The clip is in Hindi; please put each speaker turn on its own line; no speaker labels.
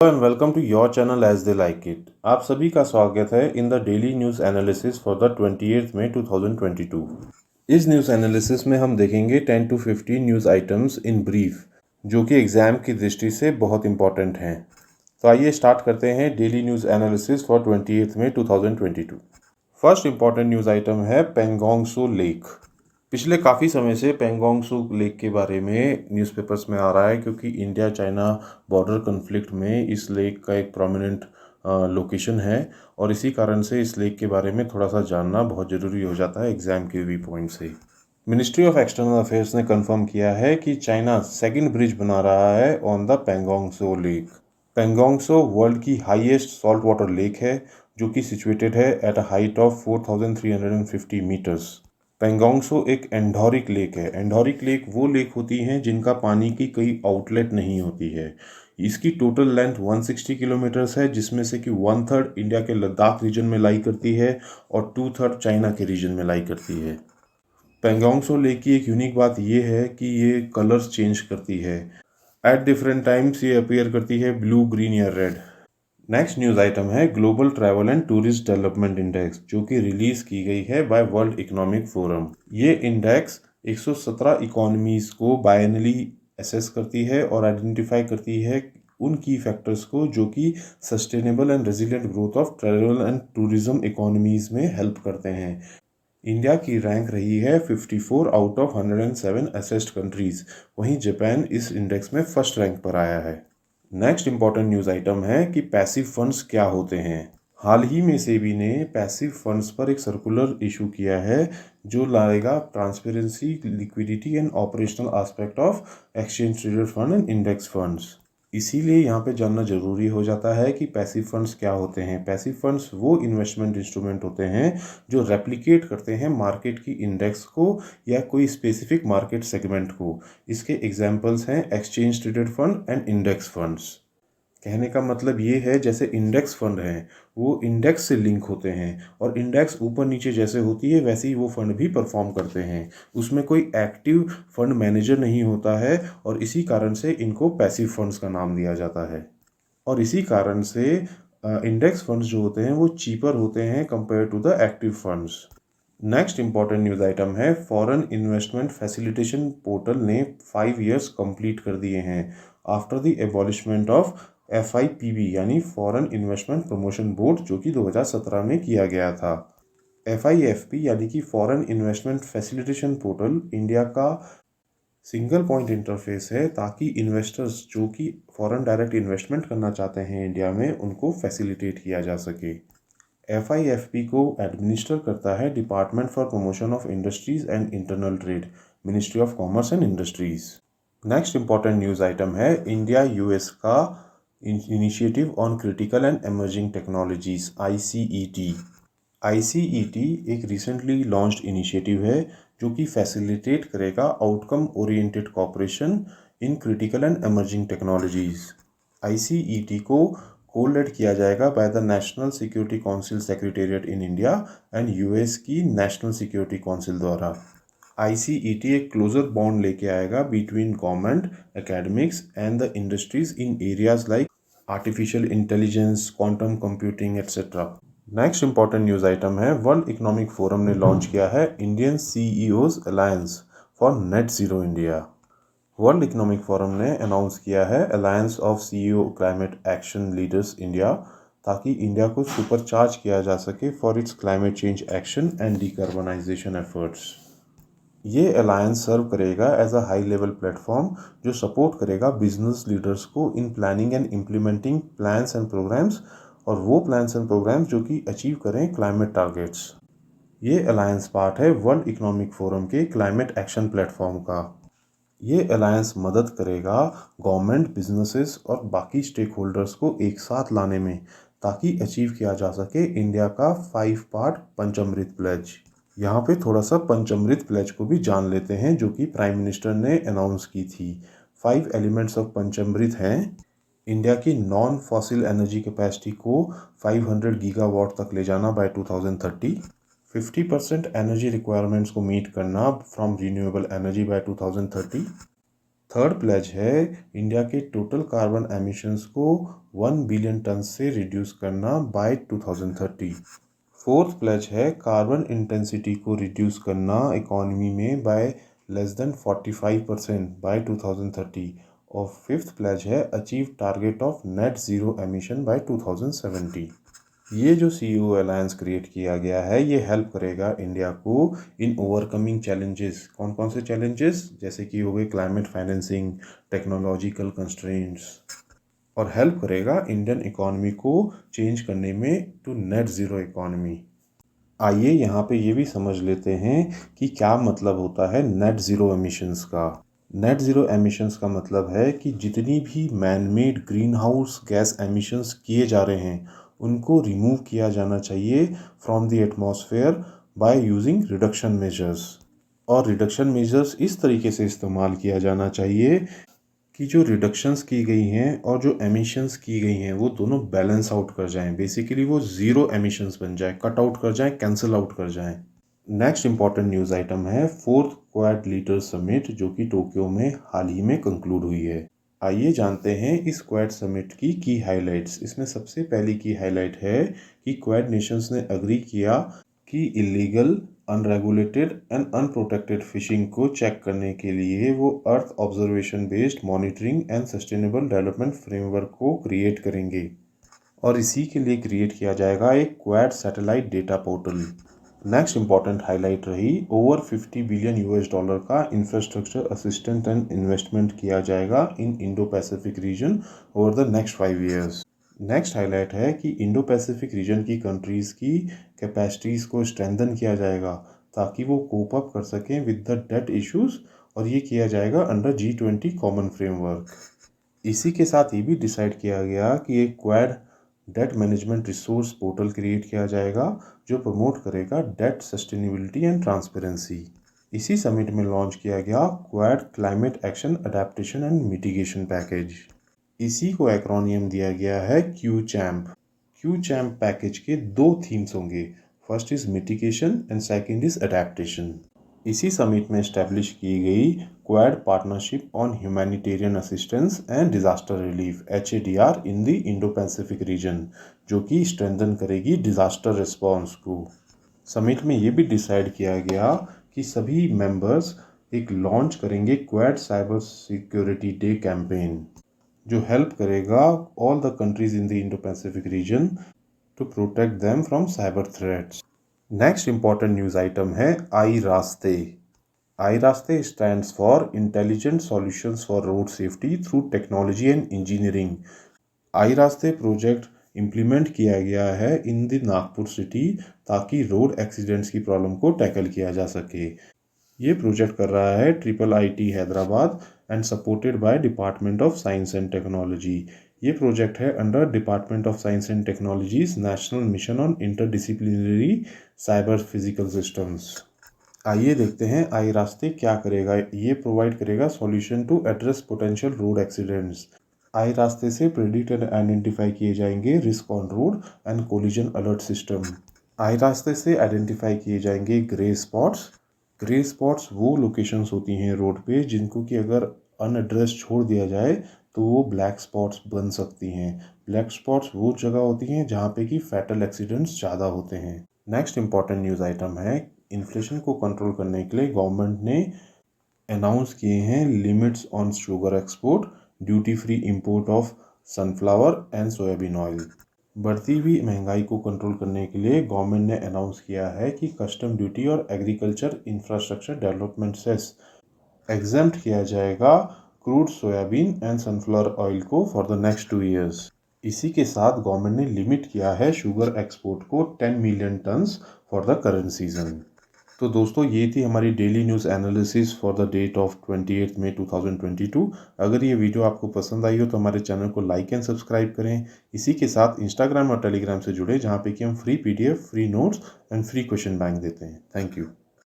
And welcome to your channel as they like it. आप सभी का स्वागत है in the daily news analysis for the 28th May 2022। इस न्यूज़ एनालिसिस में हम देखेंगे 10 to 15 news items in brief जो कि एग्ज़ाम की दृष्टि से बहुत इंपॉर्टेंट हैं। तो आइए स्टार्ट करते हैं daily news analysis for 28th May 2022। First important news item है पेंगोंग सो लेक। पिछले काफ़ी समय से पेंगोंग सो लेक के बारे में न्यूज़पेपर्स में आ रहा है क्योंकि इंडिया चाइना बॉर्डर कन्फ्लिक्ट में इस लेक का एक प्रोमिनेंट लोकेशन है और इसी कारण से इस लेक के बारे में थोड़ा सा जानना बहुत ज़रूरी हो जाता है एग्ज़ाम के व्यू पॉइंट से। मिनिस्ट्री ऑफ एक्सटर्नल अफेयर्स ने कंफर्म किया है कि चाइना सेकंड ब्रिज बना रहा है on the Pangong Tso lake. Pangong Tso world की हाईएस्ट सॉल्ट वाटर लेक है जो कि सिचुएटेड है at a height of 4350 meters. Pangong एक एंडोरिक लेक है। एंडोरिक लेक वो लेक होती हैं जिनका पानी की कोई आउटलेट नहीं होती है। इसकी टोटल लेंथ 160 किलोमीटर्स है जिसमें से कि 1/3 इंडिया के लद्दाख रीजन में लाई करती है और 2/3 चाइना के रीजन में लाई करती है। पेंगोंग लेक की एक यूनिक बात ये है कि ये कलर्स चेंज करती है। एट डिफरेंट टाइम्स ये अपीयर करती है ब्लू, ग्रीन या रेड। नेक्स्ट न्यूज़ आइटम है global travel and tourist development index जो कि रिलीज की गई है बाय वर्ल्ड इकोनॉमिक फोरम। ये इंडेक्स 117 इकोनॉमीज को बायनली असेस करती है और आइडेंटिफाई करती है उन की फैक्टर्स को जो कि sustainable and resilient growth of travel and tourism economies में हेल्प करते हैं। इंडिया की रैंक रही है 54 आउट ऑफ 107 असेस्ड कंट्रीज। वहीं जापान इस इंडेक्स में फर्स्ट रैंक पर आया है। नेक्स्ट इंपॉर्टेंट न्यूज़ आइटम है कि पैसिव फंड्स क्या होते हैं। हाल ही में सेबी ने पैसिव फंड्स पर एक सर्कुलर इशू किया है जो लाएगा transparency, liquidity and operational aspect of exchange traded fund and index funds. इसीलिए यहाँ पे जानना ज़रूरी हो जाता है कि पैसिव फंड्स क्या होते हैं। पैसिव फंड्स वो इन्वेस्टमेंट इंस्ट्रूमेंट होते हैं जो रेप्लिकेट करते हैं मार्केट की इंडेक्स को या कोई स्पेसिफिक मार्केट सेगमेंट को। इसके एग्जांपल्स हैं exchange traded fund and index funds. कहने का मतलब ये है जैसे इंडेक्स फंड हैं वो इंडेक्स से लिंक होते हैं और इंडेक्स ऊपर नीचे जैसे होती है वैसे ही वो फंड भी परफॉर्म करते हैं। उसमें कोई एक्टिव फंड मैनेजर नहीं होता है और इसी कारण से इनको पैसिव फंड्स का नाम दिया जाता है। और इसी कारण से इंडेक्स फंड्स जो होते हैं वो चीपर होते हैं compare to the active funds. Next important news item है फॉरेन इन्वेस्टमेंट फैसिलिटेशन पोर्टल ने 5 इयर्स कंप्लीट कर दिए हैं after the abolishment of FIPB यानी फॉरेन इन्वेस्टमेंट प्रमोशन बोर्ड जो कि 2017 में किया गया था। FIFP यानी कि foreign investment facilitation portal India का सिंगल पॉइंट इंटरफेस है ताकि इन्वेस्टर्स जो कि फॉरेन डायरेक्ट इन्वेस्टमेंट करना चाहते हैं इंडिया में उनको फैसिलिटेट किया जा सके। FIFP को एडमिनिस्टर करता है department for promotion of industries and internal trade, ministry of commerce and industries. Next important news item है इंडिया US का initiative on critical and emerging technologies ICET। ICET एक रिसेंटली लॉन्च्ड इनिशिएटिव है जो कि फैसिलिटेट करेगा outcome oriented cooperation in critical and emerging technologies. ICET को को-लेड किया जाएगा by the national security council secretariat in India and US की नेशनल सिक्योरिटी काउंसिल द्वारा। ICET एक क्लोजर बॉन्ड लेके आएगा between government, academics and the industries in areas like artificial intelligence, quantum computing etcetera. Next important news item है वर्ल्ड इकोनॉमिक फोरम ने लॉन्च किया है Indian CEOs alliance for net zero India. World economic forum ने अनाउंस किया है alliance of CEO climate action leaders India ताकि इंडिया को सुपरचार्ज किया जा सके for its climate change action and decarbonisation efforts. ये अलायंस सर्व करेगा as a high level platform जो सपोर्ट करेगा बिजनेस लीडर्स को in planning and implementing plans and programs और वो प्लान्स एंड प्रोग्राम्स जो कि अचीव करें क्लाइमेट टारगेट्स। ये अलायंस पार्ट है वर्ल्ड इकोनॉमिक फोरम के क्लाइमेट एक्शन प्लेटफॉर्म का। ये अलायंस मदद करेगा गवर्नमेंट, बिजनेसेस और बाकी स्टेक होल्डर्स को एक साथ लाने में ताकि अचीव किया जा सके इंडिया का 5 पार्ट पंचामृत प्लेज। यहाँ पे थोड़ा सा पंचामृत प्लेज को भी जान लेते हैं जो कि प्राइम मिनिस्टर ने अनाउंस की थी। 5 एलिमेंट्स ऑफ पंचामृत हैं इंडिया की नॉन फॉसिल एनर्जी कैपेसिटी को 500 गीगावाट तक ले जाना बाय 2030, 50% एनर्जी रिक्वायरमेंट्स को मीट करना from renewable energy by 2030, third pledge है इंडिया के टोटल कार्बन एमिशंस को 1 बिलियन टन से रिड्यूस करना बाय 2030। फोर्थ प्लेज है कार्बन इंटेंसिटी को रिड्यूस करना इकोनॉमी में बाय लेस देन 45% बाय 2030। और फिफ्थ प्लेज है achieve target of net zero emission by 2070। ये जो CEO अलायंस क्रिएट किया गया है ये हेल्प करेगा इंडिया को इन ओवरकमिंग चैलेंजेस। कौन कौन से चैलेंजेस? जैसे कि हो गए क्लाइमेट फाइनेंसिंग, टेक्नोलॉजिकल कंस्ट्रेंट्स, और हेल्प करेगा इंडियन इकोनॉमी को चेंज करने में टू नेट ज़ीरो इकोनॉमी। आइए यहाँ पे ये भी समझ लेते हैं कि क्या मतलब होता है नेट ज़ीरो एमिशंस का। नेट ज़ीरो एमिशंस का मतलब है कि जितनी भी man made green house gas emissions किए जा रहे हैं उनको रिमूव किया जाना चाहिए from the atmosphere by using reduction measures. और रिडक्शन मेजर्स इस तरीके से इस्तेमाल किया जाना चाहिए कि जो रिडक्शंस की गई हैं और जो एमिशंस की गई हैं वो दोनों बैलेंस आउट कर जाएं। बेसिकली वो ज़ीरो एमिशंस बन जाए, कट आउट कर जाएं, कैंसिल आउट कर जाएं। नेक्स्ट इंपॉर्टेंट न्यूज़ आइटम है फोर्थ क्वाड लीडर्स समिट जो कि टोक्यो में हाल ही में कंक्लूड हुई है। आइए जानते हैं इस क्वाड समिट की हाइलाइट्स। इसमें सबसे पहली की हाइलाइट है कि क्वाड नेशंस ने अग्री किया कि illegal, unregulated and unprotected fishing को चेक करने के लिए वो earth observation based monitoring and sustainable development framework को क्रिएट करेंगे। और इसी के लिए क्रिएट किया जाएगा एक quad satellite data portal. Next important highlight रही ओवर 50 बिलियन US डॉलर का इंफ्रास्ट्रक्चर असिस्टेंट एंड इन्वेस्टमेंट किया जाएगा इन Indo Pacific reason over the next 5 years. Next highlight है कि इंडो पैसिफिक रीजन की कंट्रीज़ की कैपेसिटीज़ को स्ट्रेंथन किया जाएगा ताकि वो कोप अप कर सकें विद द डेट इश्यूज, और ये किया जाएगा अंडर G20 कॉमन फ्रेमवर्क। इसी के साथ ये भी डिसाइड किया गया कि एक quad debt management resource portal create किया जाएगा जो प्रमोट करेगा डेट सस्टेनेबिलिटी एंड ट्रांसपेरेंसी। इसी समिट में लॉन्च किया गया quad climate action adaptation and mitigation package. इसी को एक्रोनियम दिया गया है क्यू-चैम्प। क्यू-चैम्प पैकेज के दो थीम्स होंगे, first is mitigation and second is adaptation. इसी समिट में एस्टेब्लिश की गई quad partnership on humanitarian assistance and disaster relief HADR in the Indo Pacific reason, जो कि स्ट्रेंथन करेगी डिजास्टर रिस्पॉन्स को। समिट में ये भी डिसाइड किया गया कि सभी मेंबर्स एक लॉन्च करेंगे quad cyber security day campaign जो हेल्प करेगा all the countries in the Indo Pacific region to protect them from cyber threats. Next important news item है I Raste. I Raste stands for intelligent solutions for road safety through technology and engineering. I Raste project implement किया गया है इन द नागपुर सिटी ताकि रोड एक्सीडेंट्स की प्रॉब्लम को टैकल किया जा सके। ये प्रोजेक्ट कर रहा है IIIT Hyderabad and supported by department of science and technology. ये प्रोजेक्ट है under department of science and technologies national mission on interdisciplinary cyber physical systems. आइए देखते हैं आई रास्ते क्या करेगा। ये प्रोवाइड करेगा solution to address potential road accidents. I Raste से प्रेडिक्ट एंड आइडेंटिफाई किए जाएंगे risk on road and collision alert system. I Raste से आइडेंटिफाई किए जाएंगे ग्रे स्पॉट्स। ग्रे स्पॉट्स वो लोकेशंस होती हैं रोड पे जिनको कि अगर अनएड्रेस छोड़ दिया जाए तो वो ब्लैक स्पॉट्स बन सकती हैं। ब्लैक स्पॉट्स वो जगह होती हैं जहाँ पे कि फैटल एक्सीडेंट्स ज़्यादा होते हैं। नेक्स्ट इंपॉर्टेंट न्यूज़ आइटम है इन्फ्लेशन को कंट्रोल करने के लिए गवर्नमेंट ने अनाउंस किए हैं limits on sugar export, duty free import of sunflower and soybean oil. बढ़ती हुई महंगाई को कंट्रोल करने के लिए गवर्नमेंट ने अनाउंस किया है कि कस्टम ड्यूटी और agriculture infrastructure development cess exempt किया जाएगा crude soybean and sunflower oil को फॉर द नेक्स्ट 2 ईयर्स। इसी के साथ गवर्नमेंट ने लिमिट किया है शुगर एक्सपोर्ट को 10 million tons for the current season. तो दोस्तों ये थी हमारी daily news analysis for the date of 28 May 2022। अगर ये वीडियो आपको पसंद आई हो तो हमारे चैनल को लाइक एंड सब्सक्राइब करें। इसी के साथ इंस्टाग्राम और टेलीग्राम से जुड़े जहाँ पे कि हम free PDF, free notes and free question bank देते हैं। Thank you.